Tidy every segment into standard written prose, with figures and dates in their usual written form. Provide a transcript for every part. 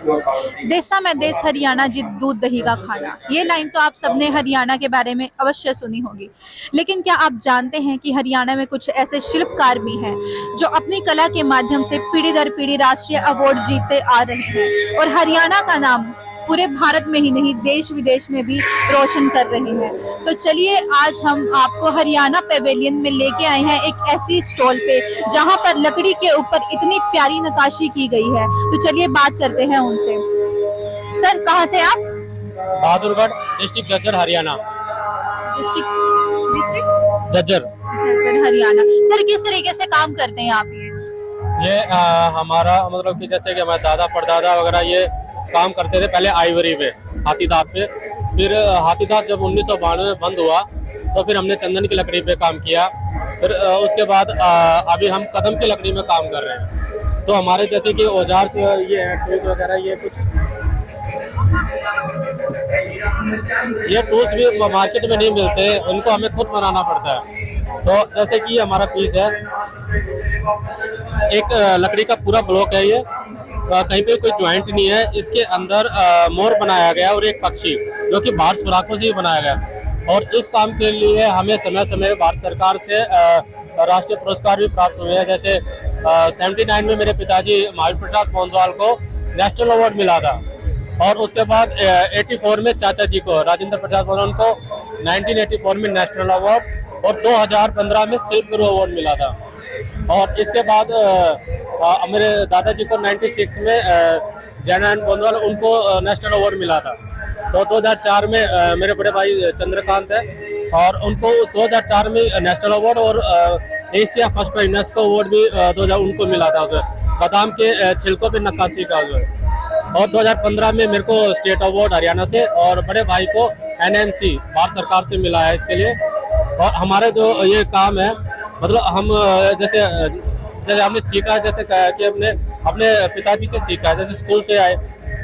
देसा में देश हरियाणा जित दूध दही का खाना, ये लाइन तो आप सबने हरियाणा के बारे में अवश्य सुनी होगी। लेकिन क्या आप जानते हैं कि हरियाणा में कुछ ऐसे शिल्पकार भी हैं जो अपनी कला के माध्यम से पीढ़ी दर पीढ़ी राष्ट्रीय अवार्ड जीतते आ रहे हैं और हरियाणा का नाम पूरे भारत में ही नहीं देश विदेश में भी रोशन कर रहे हैं। तो चलिए आज हम आपको हरियाणा पेवेलियन में लेके आए हैं एक ऐसी स्टॉल पे जहां पर लकड़ी के ऊपर इतनी प्यारी नक्काशी की गई है। तो चलिए बात करते हैं उनसे। सर कहां से आप? Bahadurgarh district Jhajjar Haryana. District Jhajjar Haryana. Sir किस तरीके से काम करते हैं आप? ये हमारा मतलब कि जैसे कि हमारे दादा परदादा वगैरह ये काम करते थे पहले आइवरी पे, हाथीदांत पे। फिर हाथीदांत जब 1992 में बंद हुआ तो फिर हमने चंदन की लकड़ी पे काम किया। फिर उसके बाद अभी हम कदम की लकड़ी में काम कर रहे हैं। तो हमारे जैसे कि औजार ये है, टूल्स वगैरह, ये टूल्स भी मार्केट में नहीं मिलते, उनको हमें खुद बनाना पड़ता है। तो जैसे कि हमारा पीस है, एक लकड़ी का पूरा ब्लॉक है, ये कहीं पे कोई ज्वाइंट नहीं है। इसके अंदर मोर बनाया गया और एक पक्षी जो कि बाहर सुराखों से ही बनाया गया। और इस काम के लिए हमें समय समय भारत सरकार से राष्ट्रीय पुरस्कार भी प्राप्त हुए हैं। जैसे 79 में मेरे पिताजी महावीर प्रसाद पोंदवाल को नेशनल अवार्ड मिला था। और उसके बाद 84 में चाचा जी को राजेंद्र प्रसाद पोंदवाल को 1984 में नेशनल अवार्ड और 2015 में सिल्क गुरु अवार्ड मिला था। और इसके बाद मेरे दादाजी को 96 में जयनारायण पोंदवाल उनको नेशनल अवार्ड मिला था। तो 2004 में मेरे बड़े भाई चंद्रकांत है और उनको 2004 में नेशनल अवार्ड और Asia first by UNESCO award भी 2000 उनको मिला था। बादाम के छिलकों पे नक्काशी का और 2015 में मेरे को स्टेट अवार्ड हरियाणा से और बड़े भाई को NMC भारत सरकार से मिला है इसके लिए। और हमारे जो ये काम है, मतलब हम जैसे हमने सीखा, जैसे कि अपने पिताजी से सीखा, जैसे स्कूल से आए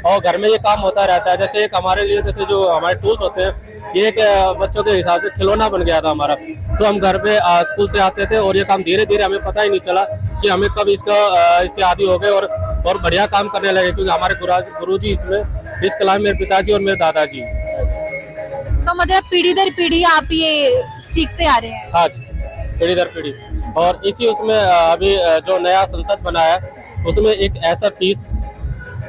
और घर में ये काम होता रहता है। जैसे एक हमारे लिए जैसे जो हमारे टूल्स होते हैं, ये एक बच्चों के हिसाब से खिलौना बन गया था हमारा। तो हम घर पे स्कूल से आते थे और ये काम धीरे धीरे हमें पता ही नहीं चला कि हमें कब इसके आदी हो गए और बढ़िया काम करने लगे, क्योंकि हमारे गुरुजी इसमें इस कला में मेरे पिताजी और मेरे दादाजी। तो मतलब पीढ़ी दर पीढ़ी आप ये सीखते आ रहे हैं? हाँ जी, पीढ़ी दर पीढ़ी। और इसी उसमें अभी जो नया संसद बना है उसमें एक ऐसा पीस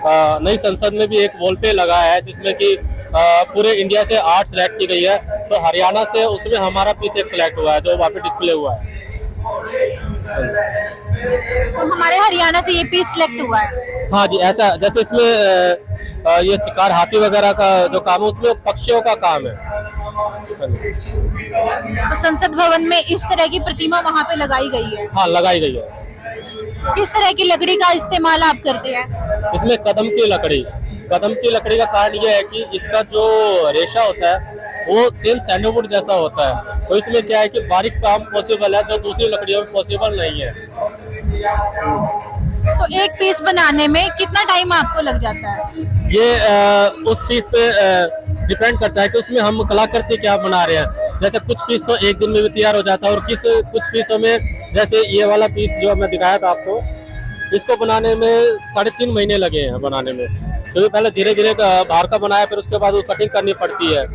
नई संसद में भी एक वॉल पे लगा है जिसमें कि पूरे इंडिया से 8 सिलेक्ट की गई है। तो हरियाणा से उसमें हमारा पीस एक सिलेक्ट हुआ है जो वहाँ पे डिस्प्ले हुआ है। तो हमारे हरियाणा से ये पीस सिलेक्ट हुआ है? हाँ जी, ऐसा जैसे इसमें ये शिकार हाथी वगैरह का जो काम है उसमें पक्षियों का काम है। तो संसद भवन में इस तरह की प्रतिमा वहाँ पे लगाई गई है? हाँ, लगाई गई है। किस तरह की लकड़ी का इस्तेमाल आप करते हैं? इसमें कदम की लकड़ी का कारण ये है कि इसका जो रेशा होता है वो सेम सैंडलवुड जैसा होता है। तो इसमें क्या है कि बारीक काम पॉसिबल है जो दूसरी लकड़ियों में पॉसिबल नहीं है। तो एक पीस बनाने में कितना टाइम आपको लग जाता है? ये उस पीस पे डिपेंड करता है कि उसमें हम कलाकृति क्या बना रहे हैं। जैसे कुछ पीस तो एक दिन में भी तैयार हो जाता है और कुछ पीसों में, जैसे ये वाला पीस जो मैं दिखाया था आपको, इसको बनाने में 3.5 महीने लगे हैं बनाने में। तो पहले धीरे धीरे बाहर का बनाया, फिर उसके बाद वो कटिंग करनी पड़ती है।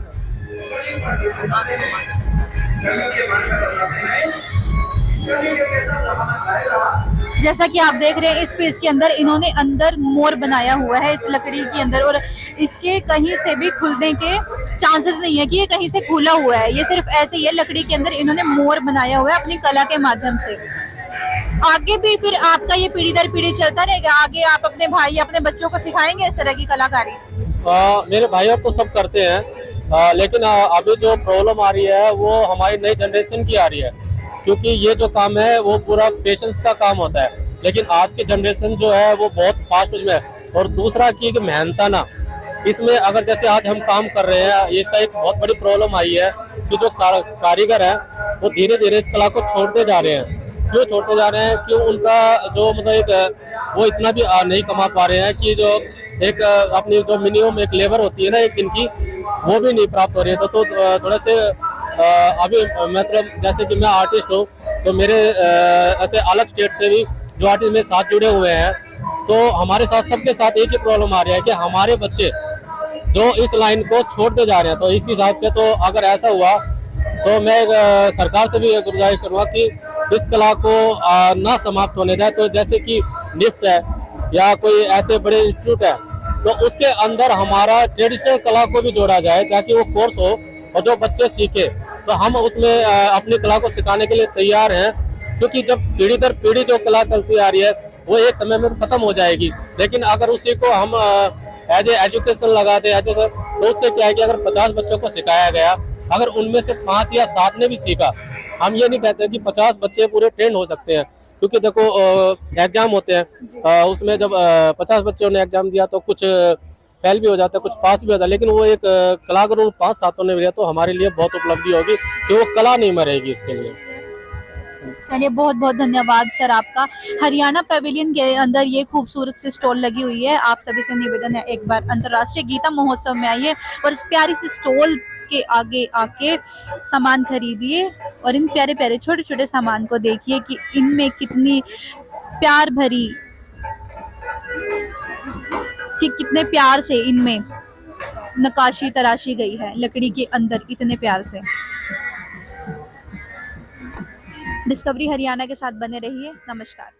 जैसा कि आप देख रहे हैं इस पीस के अंदर इन्होंने अंदर मोर बनाया हुआ है इस लकड़ी के अंदर, और इसके कहीं से भी खुलने के चांसेस नहीं है कि ये कहीं से खुला हुआ है। ये सिर्फ ऐसे ही है, लकड़ी के अंदर इन्होंने मोर बनाया हुआ है अपनी कला के माध्यम से। आगे भी फिर आपका ये पीढ़ी दर पीढ़ी चलता रहेगा? आगे आप अपने भाई अपने बच्चों को सिखाएंगे इस तरह की कलाकारी? मेरे भाई और तो सब करते हैं, लेकिन अभी जो प्रॉब्लम आ रही है वो हमारी नई जनरेशन की आ रही है, क्योंकि ये जो काम है वो पूरा पेशेंस का काम होता है। लेकिन आज की जनरेशन जो है वो बहुत फास्ट उसमें है। और दूसरा की मेहनताना इसमें, अगर जैसे आज हम काम कर रहे हैं, इसका एक बहुत बड़ी प्रॉब्लम आई है कि जो कारीगर है वो धीरे धीरे इस कला को छोड़ते जा रहे हैं। क्यों छोड़ते जा रहे हैं? क्यों उनका जो मतलब वो इतना भी नहीं कमा पा रहे हैं कि जो एक अपनी जो मिनिमम एक लेबर होती है ना एक दिन की, वो भी नहीं प्राप्त हो रही है। तो थोड़ा से अभी मतलब जैसे कि मैं आर्टिस्ट हूँ, तो मेरे ऐसे अलग स्टेट से भी जो आर्टिस्ट मेरे साथ जुड़े हुए हैं तो हमारे साथ सबके साथ एक ही प्रॉब्लम आ रही है कि हमारे बच्चे जो इस लाइन को छोड़ते जा रहे हैं। तो इस हिसाब से तो अगर ऐसा हुआ तो मैं सरकार से भी गुजारिश करूँगा कि इस कला को ना समाप्त होने दें। तो जैसे कि निफ्ट है या कोई ऐसे बड़े इंस्टीट्यूट है तो उसके अंदर हमारा ट्रेडिशनल कला को भी जोड़ा जाए ताकि वो कोर्स हो और जो बच्चे सीखे। तो हम उसमें अपनी कला को सिखाने के लिए तैयार हैं, क्योंकि जब पीढ़ी दर पीढ़ी जो कला चलती आ रही है वो एक समय में खत्म हो जाएगी। लेकिन अगर उसी को हम एज एजुकेशन लगा दें तो उससे क्या है कि अगर 50 बच्चों को सिखाया गया, अगर उनमें से 5 या 7 ने भी सीखा, हम ये नहीं कहते कि 50 बच्चे पूरे ट्रेंड हो सकते हैं, क्योंकि देखो एग्जाम होते हैं, उसमें जब 50 बच्चों ने एग्जाम दिया तो कुछ फेल भी हो जाता है, कुछ पास भी होता है। लेकिन वो एक कला अगर उन 5-7 ने लिया तो हमारे लिए बहुत उपलब्धि होगी कि वो कला नहीं मरेगी इसके लिए। चलिए, बहुत बहुत धन्यवाद सर आपका। हरियाणा पवेलियन के अंदर ये खूबसूरत सी स्टॉल लगी हुई है। आप सभी से निवेदन है, एक बार अंतर्राष्ट्रीय गीता महोत्सव में आइए और इस प्यारी सी स्टॉल के आगे आके सामान खरीदिए और इन प्यारे प्यारे छोटे छोटे सामान को देखिए कि इनमें कितनी प्यार भरी, कि कितने प्यार से इनमें नक्काशी तराशी गई है लकड़ी के अंदर, इतने प्यार से। डिस्कवरी हरियाणा के साथ बने रहिए। नमस्कार।